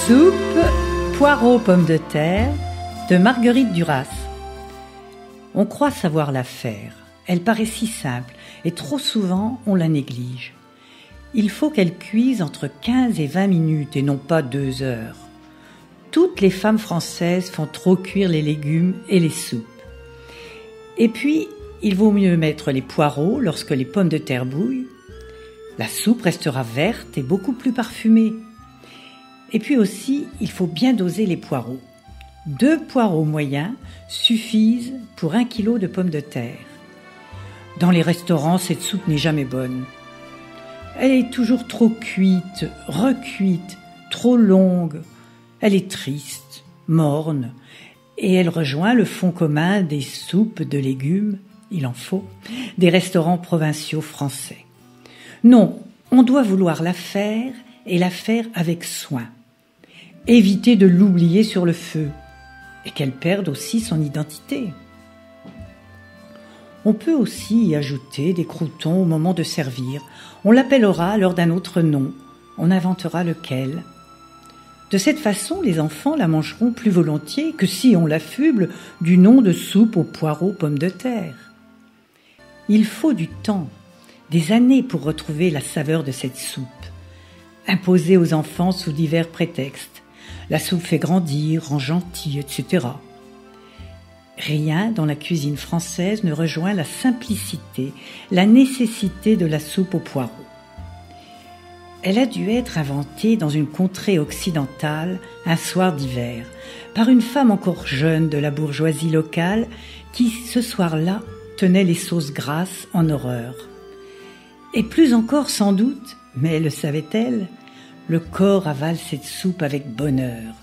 Soupe poireaux pommes de terre de Marguerite Duras. On croit savoir la faire. Elle paraît si simple et trop souvent on la néglige. Il faut qu'elle cuise entre 15 et 20 minutes et non pas 2 heures. Toutes les femmes françaises font trop cuire les légumes et les soupes. Et puis, il vaut mieux mettre les poireaux lorsque les pommes de terre bouillent. La soupe restera verte et beaucoup plus parfumée. Et puis aussi, il faut bien doser les poireaux. 2 poireaux moyens suffisent pour 1 kilo de pommes de terre. Dans les restaurants, cette soupe n'est jamais bonne. Elle est toujours trop cuite, recuite, trop longue. Elle est triste, morne, et elle rejoint le fond commun des soupes de légumes, il en faut, des restaurants provinciaux français. Non, on doit vouloir la faire et la faire avec soin. Éviter de l'oublier sur le feu et qu'elle perde aussi son identité. On peut aussi y ajouter des croûtons au moment de servir. On l'appellera alors d'un autre nom. On inventera lequel. De cette façon, les enfants la mangeront plus volontiers que si on l'affuble du nom de soupe aux poireaux pommes de terre. Il faut du temps, des années pour retrouver la saveur de cette soupe, imposée aux enfants sous divers prétextes. La soupe fait grandir, rend gentil, etc. Rien dans la cuisine française ne rejoint la simplicité, la nécessité de la soupe aux poireaux. Elle a dû être inventée dans une contrée occidentale un soir d'hiver, par une femme encore jeune de la bourgeoisie locale qui, ce soir-là, tenait les sauces grasses en horreur. Et plus encore sans doute, mais le savait-elle, le corps avale cette soupe avec bonheur.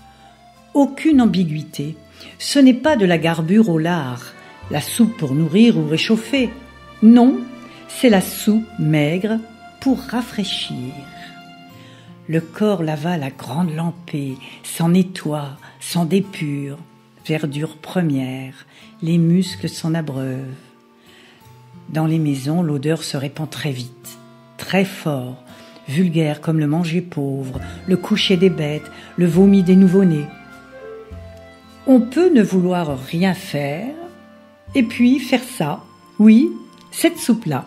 Aucune ambiguïté. Ce n'est pas de la garbure au lard, la soupe pour nourrir ou réchauffer. Non, c'est la soupe maigre pour rafraîchir. Le corps l'avale à grande lampée, s'en nettoie, s'en dépure. Verdure première, les muscles s'en abreuvent. Dans les maisons, l'odeur se répand très vite, très fort, vulgaire comme le manger pauvre, le coucher des bêtes, le vomi des nouveau-nés. On peut ne vouloir rien faire, et puis faire ça, oui, cette soupe-là.